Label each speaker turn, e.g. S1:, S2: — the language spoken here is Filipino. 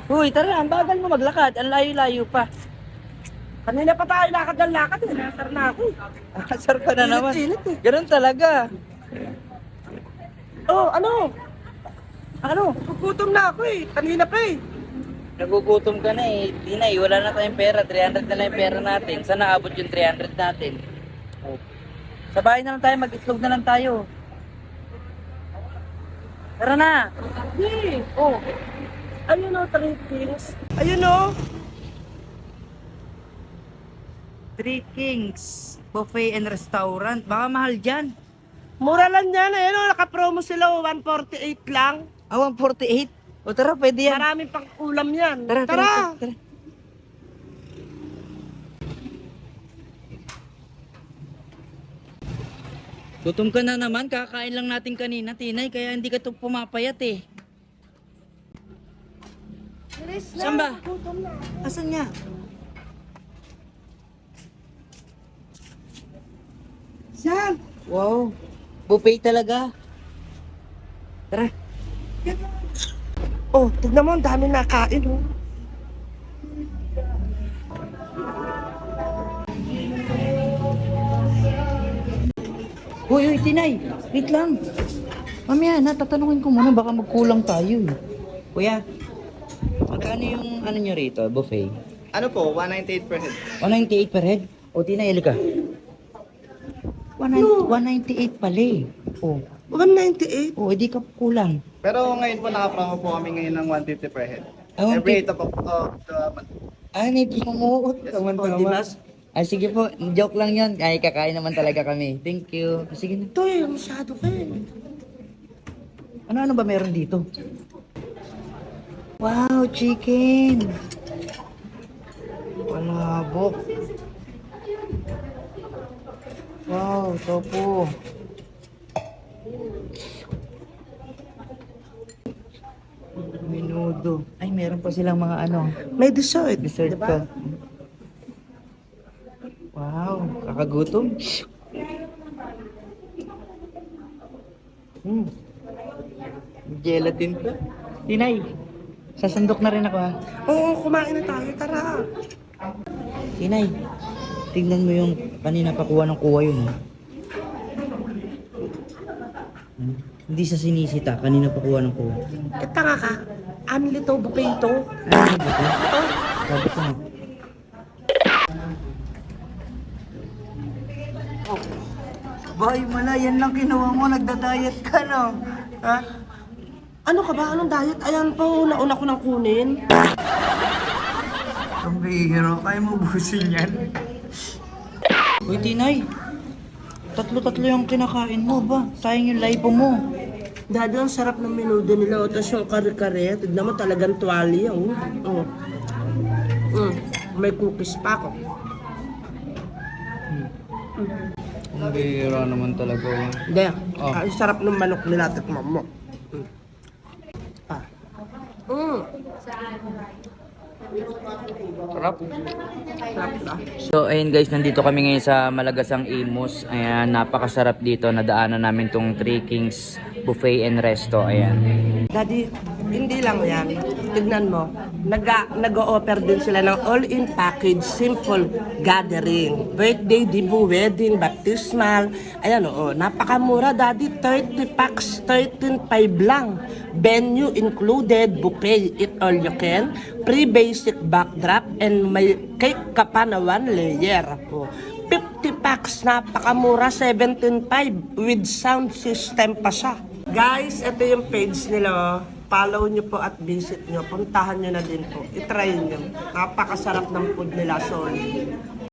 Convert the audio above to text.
S1: Uy, tara, ang bagal mo maglakad. Ang layo-layo pa.
S2: Kanina pa tayo lakad ng lakad eh. Nasar na ako eh.
S1: Asar ka na naman.
S2: Init eh.
S1: Ganun talaga.
S2: Oh, ano? Ano? Gugutom na ako eh. Kanina pa eh.
S1: Nagugutom ka na eh. Tinay, wala na tayong pera. 300 na lang yung pera natin. Saan naabot yung 300 natin? Oh. Sa bahay na lang tayo, mag-itlog na lang tayo. Tara na!
S2: Hindi. Oh. Ayun o, 3 things. Ayun o.
S1: Three Kings Buffet and Restaurant. Baka mahal dyan.
S2: Mura lang yan. Ayun o, naka-promo sila 148 lang.
S1: Ah, 148? O tara, pwede yan.
S2: Maraming pang ulam yan.
S1: Tara, tara, tara, tara. Gutom ka na naman, kakain lang natin kanina, Tinay, kaya hindi ka to pumapayat eh.
S2: Bilis
S1: Saan ba?
S2: Gutom na.
S1: Asan nga?
S2: Saan?
S1: Wow, buffet talaga. Tara.
S2: Oh, tignan mo, ang dami nakain oh.
S1: Uy, Tinay, wait lang. Mamaya na, tatanungin ko muna, baka magkulang tayo eh. Kuya, magkano yung ano nyo rito, buffet?
S3: Ano po, 198 per head.
S1: 198 per head? O, Tinay, halika. 198 pala eh. O,
S2: 198?
S1: edi ka kulang.
S3: Pero ngayon po naka-promo po kami ngayon ng 150 per head.
S1: Ah, 150.
S3: Every 8 of the month.
S1: Ah, may pumuot.
S3: Yes,
S1: Tama-tama.
S2: diba?
S1: Ah, sige po, joke lang yun. Ay, kakain naman talaga kami. Thank you. Sige na.
S2: Ito eh, masyado ka eh.
S1: Ano ba meron dito? Wow, chicken. Palabok. Wow, topo. Menudo. Ay, meron pa silang mga ano,
S2: May dessert.
S1: dessert
S2: diba?
S1: pa. Wow, kakagutom. Hmm. Gelatin pa. Tinay, sasandok na rin ako ha.
S2: Oo, kumain na tayo. Tara.
S1: Tinay, tignan mo yung kanina pakuha ng kuha yun. Ha? Hmm? Hindi sa sinisita, kanina pakuha ng kuha.
S2: Eh, tanga ka. Anli to, buffet ito.
S1: Ano ba ito? Sabi ko nga. Oh. Bay, mala, yan lang kinuha mo. Nagda-diet ka, no? Ha?
S2: Ano ka ba? Anong diet? Ayan pa, una-una ko nang kunin.
S1: Ang bihiro, kaya mo busin yan. Uy, Tinay. Tatlo-tatlo yung kinakain mo ba? Sayang yung lipo mo.
S2: Dado, ang sarap ng menudo nila. O, tapos yung kare-kare. Tignan mo talagang tuwali. Oh. Oh. May cookies pa ako.
S1: Ang bihiro naman talaga yun.
S2: Hindi.
S1: Oh.
S2: Ang sarap ng manok nila. Tikman mo. Ah.
S1: Sarap.
S2: Sarap na.
S1: So ayun guys, nandito kami ngayon sa Malagasang Imus. Ayan, napakasarap dito. Nadaanan namin tong Three Kings Buffet and Resto. Ayan.
S2: Daddy, hindi lang yan. Tignan mo, nag-o-offer din sila ng all-in package, simple gathering. Birthday, debut, wedding, baptismal. Ayan oo, napakamura daddy, 30 packs, 13.5 lang. Venue included, buffet, eat all you can, pre-basic backdrop, and may cake ka pa na 1 layer. Oh. 50 packs, napakamura, 17.5 with sound system pa siya. Guys, ito yung page nila. Oh. Follow nyo po at visit nyo. Puntahan nyo na din po. I-try nyo. Napakasarap ng food nila. Solid.